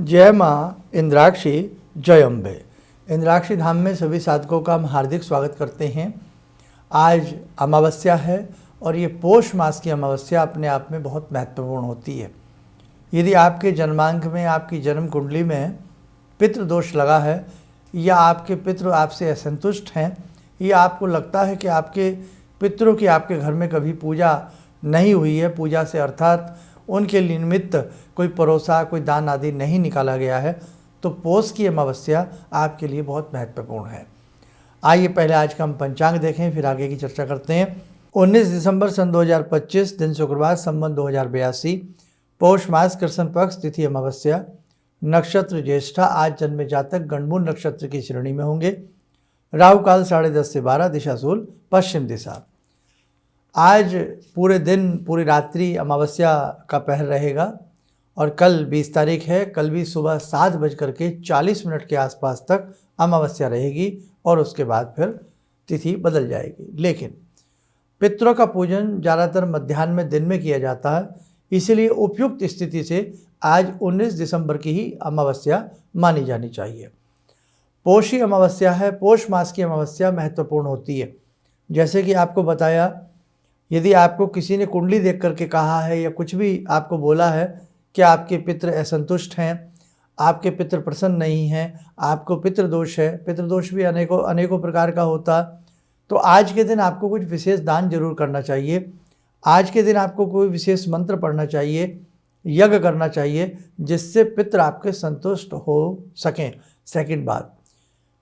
जय माँ इंद्राक्षी, जय अम्बे। इंद्राक्षी धाम में सभी साधकों का हम हार्दिक स्वागत करते हैं। आज अमावस्या है और ये पौष मास की अमावस्या अपने आप में बहुत महत्वपूर्ण होती है। यदि आपके जन्मांक में, आपकी जन्म कुंडली में पितृदोष लगा है या आपके पितृ आपसे असंतुष्ट हैं या आपको लगता है कि आपके पितरों की आपके घर में कभी पूजा नहीं हुई है, पूजा से अर्थात उनके निमित्त कोई परोसा, कोई दान आदि नहीं निकाला गया है, तो पौष की अमावस्या आपके लिए बहुत महत्वपूर्ण है। आइए पहले आज का हम पंचांग देखें, फिर आगे की चर्चा करते हैं। 19 दिसंबर सन 2025, दिन शुक्रवार, संवत 2082, पौष मास, कृष्ण पक्ष, तिथि अमावस्या, नक्षत्र ज्येष्ठा। आज जन्मे जातक गणमूल नक्षत्र की श्रेणी में होंगे। राहु काल 10:30 से 12, दिशा शूल पश्चिम दिशा। आज पूरे दिन, पूरी रात्रि अमावस्या का पहर रहेगा और कल 20 तारीख है। कल भी सुबह 7:40 के आसपास तक अमावस्या रहेगी और उसके बाद फिर तिथि बदल जाएगी। लेकिन पितरों का पूजन ज़्यादातर मध्याह्न में, दिन में किया जाता है, इसलिए उपयुक्त स्थिति से आज 19 दिसंबर की ही अमावस्या मानी जानी चाहिए। पौषी अमावस्या है। पौष मास की अमावस्या महत्वपूर्ण होती है। जैसे कि आपको बताया, यदि आपको किसी ने कुंडली देख करके कहा है या कुछ भी आपको बोला है कि आपके पितृ असंतुष्ट हैं, आपके पितृ प्रसन्न नहीं हैं, आपको पितृदोष है, पितृदोष भी अनेकों प्रकार का होता, तो आज के दिन आपको कुछ विशेष दान जरूर करना चाहिए। आज के दिन आपको कोई विशेष मंत्र पढ़ना चाहिए, यज्ञ करना चाहिए, जिससे पितृ आपके संतुष्ट हो सकें। सेकंड बात,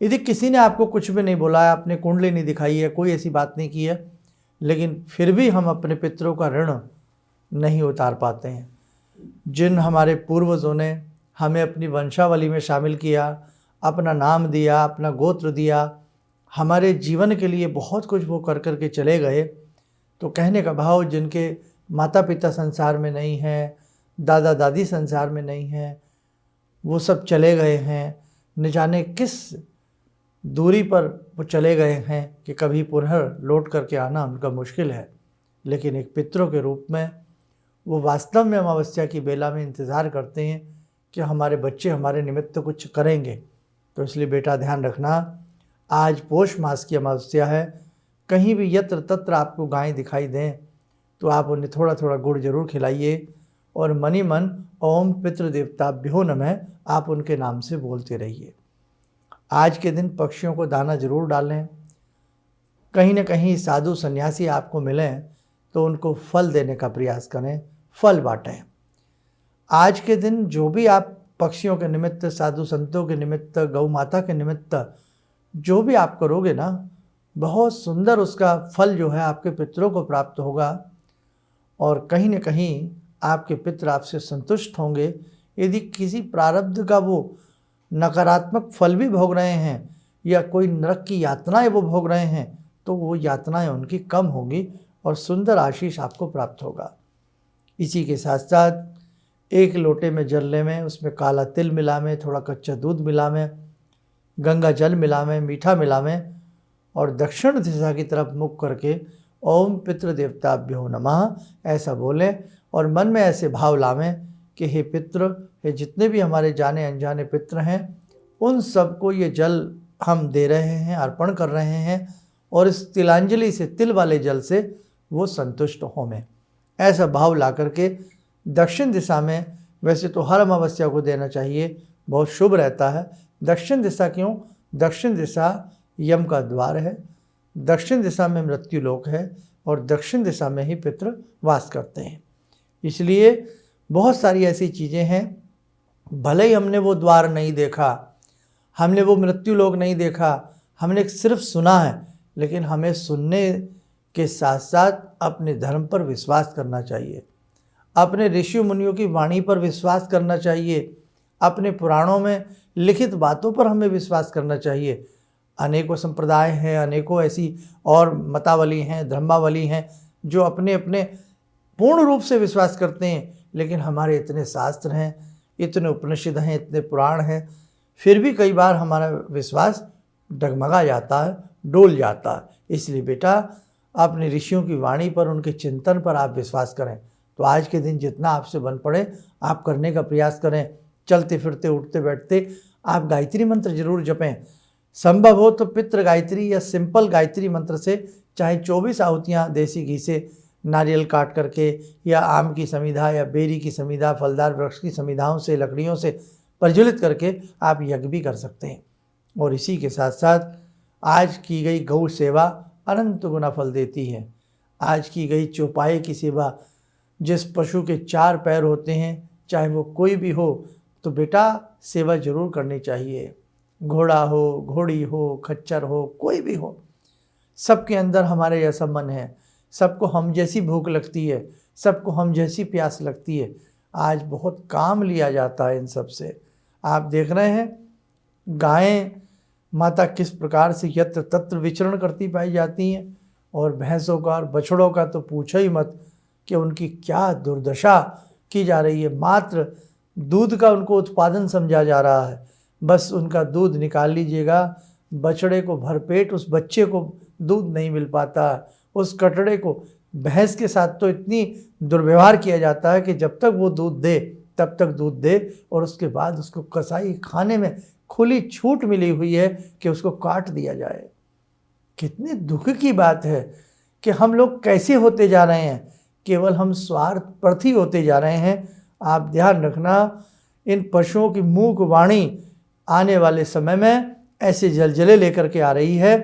यदि किसी ने आपको कुछ भी नहीं बोला है, आपने कुंडली नहीं दिखाई है, कोई ऐसी बात नहीं की है, लेकिन फिर भी हम अपने पितरों का ऋण नहीं उतार पाते हैं। जिन हमारे पूर्वजों ने हमें अपनी वंशावली में शामिल किया, अपना नाम दिया, अपना गोत्र दिया, हमारे जीवन के लिए बहुत कुछ वो कर कर के चले गए, तो कहने का भाव, जिनके माता पिता संसार में नहीं हैं, दादा दादी संसार में नहीं हैं, वो सब चले गए हैं, न जाने किस दूरी पर वो चले गए हैं कि कभी पुनः लौट करके आना उनका मुश्किल है। लेकिन एक पितरों के रूप में वो वास्तव में अमावस्या की बेला में इंतज़ार करते हैं कि हमारे बच्चे हमारे निमित्त कुछ करेंगे। तो इसलिए बेटा ध्यान रखना, आज पौष मास की अमावस्या है। कहीं भी यत्र तत्र आपको गाय दिखाई दें तो आप उन्हें थोड़ा थोड़ा गुड़ जरूर खिलाइए और मनी मन ओम पितृदेवताभ्यो नमः आप उनके नाम से बोलते रहिए। आज के दिन पक्षियों को दाना जरूर डालें। कहीं न कहीं साधु सन्यासी आपको मिलें तो उनको फल देने का प्रयास करें, फल बांटें। आज के दिन जो भी आप पक्षियों के निमित्त, साधु संतों के निमित्त, गौ माता के निमित्त जो भी आप करोगे ना, बहुत सुंदर उसका फल जो है आपके पितरों को प्राप्त होगा और कहीं न कहीं आपके पितर आपसे संतुष्ट होंगे। यदि किसी प्रारब्ध का वो नकारात्मक फल भी भोग रहे हैं या कोई नरक की यातनाएं वो भोग रहे हैं, तो वो यातनाएं उनकी कम होंगी और सुंदर आशीष आपको प्राप्त होगा। इसी के साथ साथ एक लोटे में जल लें, उसमें काला तिल मिलावें, थोड़ा कच्चा दूध मिलावें, गंगा जल मिलावें, मीठा मिलावें और दक्षिण दिशा की तरफ मुख करके ओम पितृदेवताभ्यो नमः ऐसा बोलें और मन में ऐसे भाव लावें कि हे पितृ, हे जितने भी हमारे जाने अनजाने पितृ हैं, उन सबको ये जल हम दे रहे हैं, अर्पण कर रहे हैं और इस तिलांजलि से, तिल वाले जल से वो संतुष्ट हों। ऐसा भाव ला करके दक्षिण दिशा में, वैसे तो हर अमावस्या को देना चाहिए, बहुत शुभ रहता है। दक्षिण दिशा क्यों? दक्षिण दिशा यम का द्वार है, दक्षिण दिशा में मृत्यु लोक है और दक्षिण दिशा में ही पितृ वास करते हैं। इसलिए बहुत सारी ऐसी चीज़ें हैं, भले ही हमने वो द्वार नहीं देखा, हमने वो मृत्यु लोक नहीं देखा, हमने सिर्फ सुना है, लेकिन हमें सुनने के साथ साथ अपने धर्म पर विश्वास करना चाहिए, अपने ऋषि मुनियों की वाणी पर विश्वास करना चाहिए, अपने पुराणों में लिखित बातों पर हमें विश्वास करना चाहिए। अनेकों संप्रदाय हैं, अनेकों ऐसी और मतावली हैं, धर्मावली हैं जो अपने अपने पूर्ण रूप से विश्वास करते हैं, लेकिन हमारे इतने शास्त्र हैं, इतने उपनिषद हैं, इतने पुराण हैं, फिर भी कई बार हमारा विश्वास डगमगा जाता है, डोल जाता है। इसलिए बेटा, अपने ऋषियों की वाणी पर, उनके चिंतन पर आप विश्वास करें। तो आज के दिन जितना आपसे बन पड़े आप करने का प्रयास करें। चलते फिरते उठते बैठते आप गायत्री मंत्र जरूर जपें। संभव हो तो पितृ गायत्री या सिंपल गायत्री मंत्र से चाहे 24 आहुतियाँ देसी घी से नारियल काट करके या आम की समिधा या बेरी की समिधा, फलदार वृक्ष की समिधाओं से, लकड़ियों से प्रज्वलित करके आप यज्ञ भी कर सकते हैं। और इसी के साथ साथ आज की गई गौ सेवा अनंत गुना फल देती है। आज की गई चौपाई की सेवा, जिस पशु के 4 पैर होते हैं, चाहे वो कोई भी हो, तो बेटा सेवा जरूर करनी चाहिए। घोड़ा हो, घोड़ी हो, खच्चर हो, कोई भी हो, सबके अंदर हमारे जैसा मन है, सबको हम जैसी भूख लगती है, सबको हम जैसी प्यास लगती है। आज बहुत काम लिया जाता है इन सब से। आप देख रहे हैं गायें माता किस प्रकार से यत्र तत्र विचरण करती पाई जाती हैं, और भैंसों का और बछड़ों का तो पूछो ही मत कि उनकी क्या दुर्दशा की जा रही है। मात्र दूध का उनको उत्पादन समझा जा रहा है, बस उनका दूध निकाल लीजिएगा। बछड़े को भरपेट उस बच्चे को दूध नहीं मिल पाता। उस कटड़े को भैंस के साथ तो इतनी दुर्व्यवहार किया जाता है कि जब तक वो दूध दे तब तक दूध दे, और उसके बाद उसको कसाई खाने में खुली छूट मिली हुई है कि उसको काट दिया जाए। कितने दुख की बात है कि हम लोग कैसे होते जा रहे हैं, केवल हम स्वार्थपरती होते जा रहे हैं। आप ध्यान रखना, इन पशुओं की मूक वाणी आने वाले समय में ऐसे जलजले लेकर के आ रही है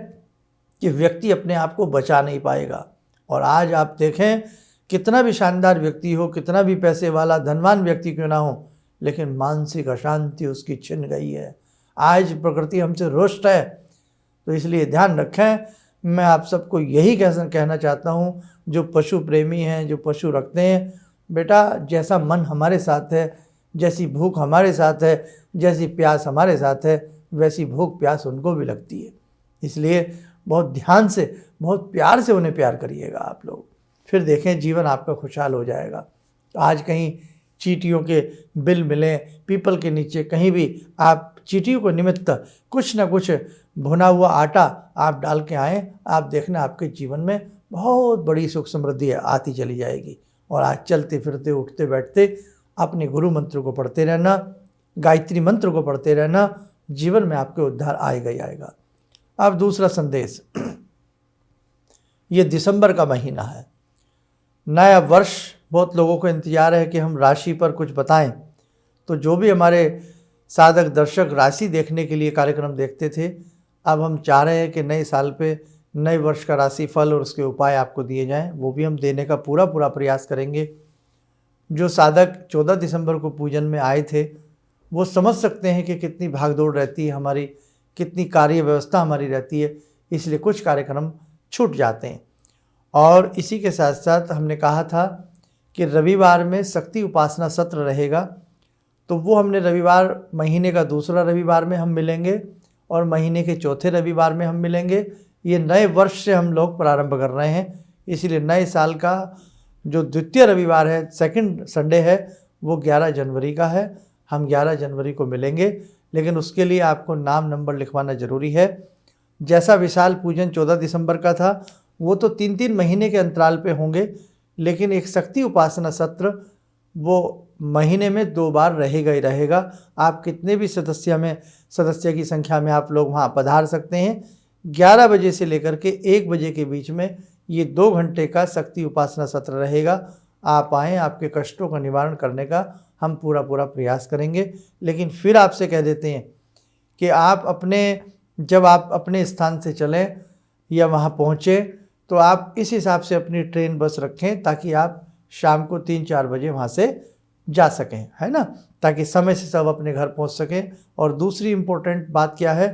कि व्यक्ति अपने आप को बचा नहीं पाएगा। और आज आप देखें, कितना भी शानदार व्यक्ति हो, कितना भी पैसे वाला धनवान व्यक्ति क्यों ना हो, लेकिन मानसिक अशांति उसकी छिन गई है। आज प्रकृति हमसे रुष्ट है। तो इसलिए ध्यान रखें। मैं आप सबको यही कहना चाहता हूँ, जो पशु प्रेमी हैं, जो पशु रखते हैं, बेटा जैसा मन हमारे साथ है, जैसी भूख हमारे साथ है, जैसी प्यास हमारे साथ है, वैसी भूख प्यास उनको भी लगती है। इसलिए बहुत ध्यान से, बहुत प्यार से उन्हें प्यार करिएगा आप लोग, फिर देखें जीवन आपका खुशहाल हो जाएगा। आज कहीं चींटियों के बिल मिलें, पीपल के नीचे कहीं भी आप चींटियों को निमित्त कुछ ना कुछ भुना हुआ आटा आप डाल के आएँ, आप देखना आपके जीवन में बहुत बड़ी सुख समृद्धि आती चली जाएगी। और आज चलते फिरते उठते बैठते अपने गुरु मंत्र को पढ़ते रहना, गायत्री मंत्र को पढ़ते रहना, जीवन में आपके उद्धार आएगा ही आएगा। अब दूसरा संदेश, ये दिसंबर का महीना है, नया वर्ष, बहुत लोगों को इंतजार है कि हम राशि पर कुछ बताएं। तो जो भी हमारे साधक दर्शक राशि देखने के लिए कार्यक्रम देखते थे, अब हम चाह रहे हैं कि नए साल पे नए वर्ष का राशि फल और उसके उपाय आपको दिए जाएं, वो भी हम देने का पूरा प्रयास करेंगे। जो साधक 14 दिसंबर को पूजन में आए थे, वो समझ सकते हैं कि कितनी भागदौड़ रहती है हमारी, कितनी कार्य व्यवस्था हमारी रहती है, इसलिए कुछ कार्यक्रम छूट जाते हैं। और इसी के साथ साथ हमने कहा था कि रविवार में शक्ति उपासना सत्र रहेगा, तो वो हमने रविवार, महीने का दूसरा रविवार में हम मिलेंगे और महीने के चौथे रविवार में हम मिलेंगे। ये नए वर्ष से हम लोग प्रारंभ कर रहे हैं, इसलिए नए साल का जो द्वितीय रविवार है, सेकंड संडे है, वो 11 जनवरी का है। हम 11 जनवरी को मिलेंगे, लेकिन उसके लिए आपको नाम नंबर लिखवाना ज़रूरी है। जैसा विशाल पूजन 14 दिसंबर का था, वो तो 3-3 महीने के अंतराल पे होंगे, लेकिन एक शक्ति उपासना सत्र वो महीने में 2 बार रहेगा ही रहेगा। आप कितने भी सदस्य की संख्या में आप लोग वहाँ पधार सकते हैं। 11 बजे से लेकर के 1 बजे के बीच में ये 2 घंटे का शक्ति उपासना सत्र रहेगा। आप आएँ, आपके कष्टों का निवारण करने का हम पूरा प्रयास करेंगे। लेकिन फिर आपसे कह देते हैं कि जब आप अपने स्थान से चलें या वहाँ पहुँचे, तो आप इस हिसाब से अपनी ट्रेन बस रखें ताकि आप शाम को 3-4 बजे वहाँ से जा सकें, है ना, ताकि समय से सब अपने घर पहुँच सकें। और दूसरी इम्पोर्टेंट बात क्या है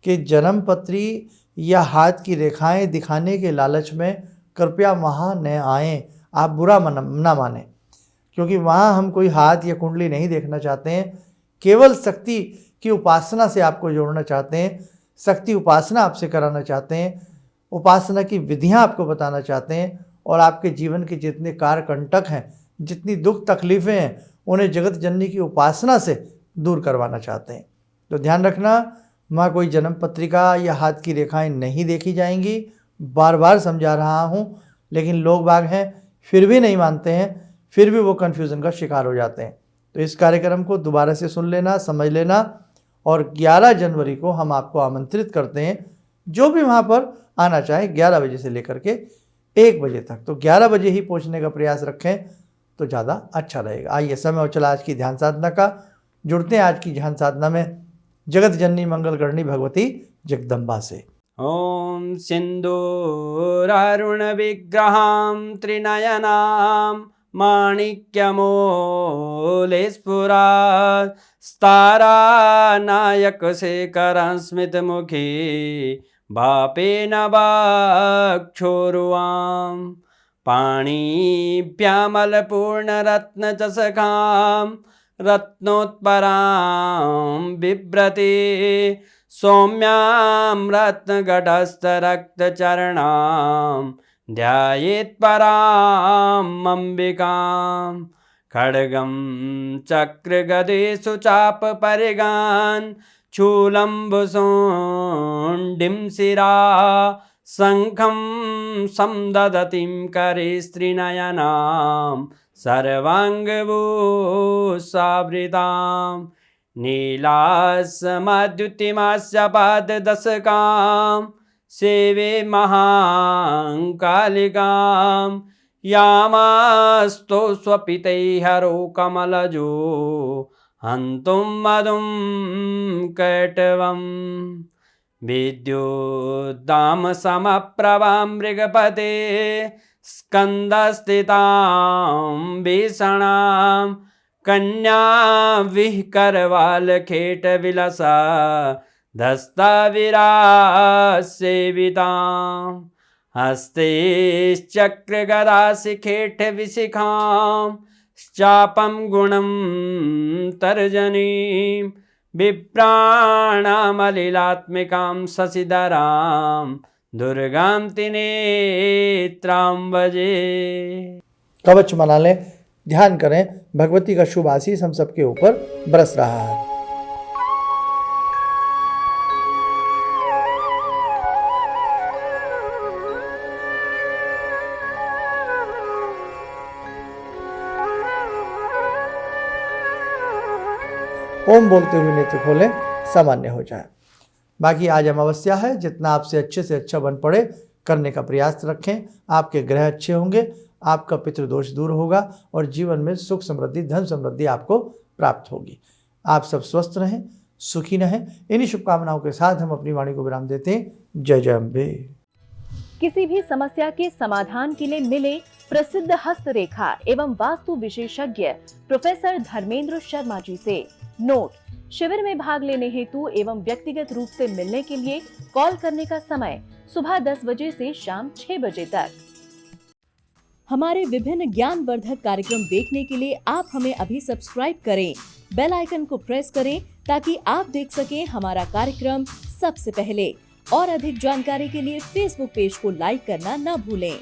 कि जन्मपत्री या हाथ की रेखाएं दिखाने के लालच में कृपया वहाँ न आएँ। आप बुरा ना माने, क्योंकि वहाँ हम कोई हाथ या कुंडली नहीं देखना चाहते हैं। केवल शक्ति की उपासना से आपको जोड़ना चाहते हैं, शक्ति उपासना आपसे कराना चाहते हैं, उपासना की विधियाँ आपको बताना चाहते हैं, और आपके जीवन के जितने कार्य कंटक हैं, जितनी दुख तकलीफ़ें हैं, उन्हें जगत जननी की उपासना से दूर करवाना चाहते हैं। तो ध्यान रखना, वहाँ कोई जन्म पत्रिका या हाथ की रेखाएं नहीं देखी जाएंगी। बार बार समझा रहा हूँ, लेकिन लोग बाग हैं फिर भी नहीं मानते हैं, फिर भी वो कन्फ्यूज़न का शिकार हो जाते हैं। तो इस कार्यक्रम को दोबारा से सुन लेना, समझ लेना। और 11 जनवरी को हम आपको आमंत्रित करते हैं, जो भी वहाँ पर आना चाहे 11 बजे से लेकर के 1 बजे तक। तो 11 बजे ही पहुँचने का प्रयास रखें तो ज़्यादा अच्छा रहेगा। आइए, समय हो चला आज की ध्यान साधना का। जुड़ते हैं आज की ध्यान साधना में जगत जननी मंगल करणी भगवती जगदम्बा से। ओम सिंदूरारुण विग्रहां त्रिनयनां माणिक्यमूले स्फुरात् स्तारानायकशेखरं स्मितमुखी भापेन वाक्छोरुवां पाणिभ्यामलपूर्णरत्नचषकां रत्नोत्परां बिभ्रति सौम्यां रत्नघटस्थरक्तचरणां ध्यायेत् परां अम्बिकां खड्गं चक्रगदेषु चापपरिगान् शूलम्बुशुण्डिं शिरा शङ्खं संदधतीं करे स्त्रीनयनां सर्वाङ्गभूषावृतां नीलास्मद्युतिमास्य पाददशकां सेवे महाकालिकां यामास्तो स्वपितैहरो कमलजो हन्तुं मधुं कैटवम् विद्युद्दाम समप्रभां मृगपते स्कन्दस्थितां भीषणां कन्या विहकरवालखेटविलसा धस्ताविरासेवितां हस्तैश्चक्रगदाशिखेटविशिखां चापं गुणं तर्जनीं विप्राणामलिलात्मिकां शशिधरां दुर्गां त्रिनेत्रां भजे। कवच मना लें, ध्यान करें, भगवती का शुभ आशीष हम सबके ऊपर बरस रहा है। ओम बोलते हुए नेत्र खोलें, सामान्य हो जाए। बाकी आज अमावस्या है, जितना आपसे अच्छे से अच्छा बन पड़े करने का प्रयास रखें। आपके ग्रह अच्छे होंगे, आपका पितृदोष दूर होगा और जीवन में सुख समृद्धि, धन समृद्धि आपको प्राप्त होगी। आप सब स्वस्थ रहें, सुखी रहें। इन्हीं शुभकामनाओं के साथ हम अपनी वाणी को विराम देते हैं। जय जय अम्बे। किसी भी समस्या के समाधान के लिए मिले प्रसिद्ध हस्तरेखा एवं वास्तु विशेषज्ञ प्रोफेसर धर्मेंद्र शर्मा जी से। नोट: शिविर में भाग लेने हेतु एवं व्यक्तिगत रूप से मिलने के लिए कॉल करने का समय सुबह 10 बजे से शाम 6 बजे तक। हमारे विभिन्न ज्ञानवर्धक कार्यक्रम देखने के लिए आप हमें अभी सब्सक्राइब करें, बेल आइकन को प्रेस करें ताकि आप देख सकें हमारा कार्यक्रम सबसे पहले। और अधिक जानकारी के लिए फेसबुक पेज को लाइक करना न भूलें।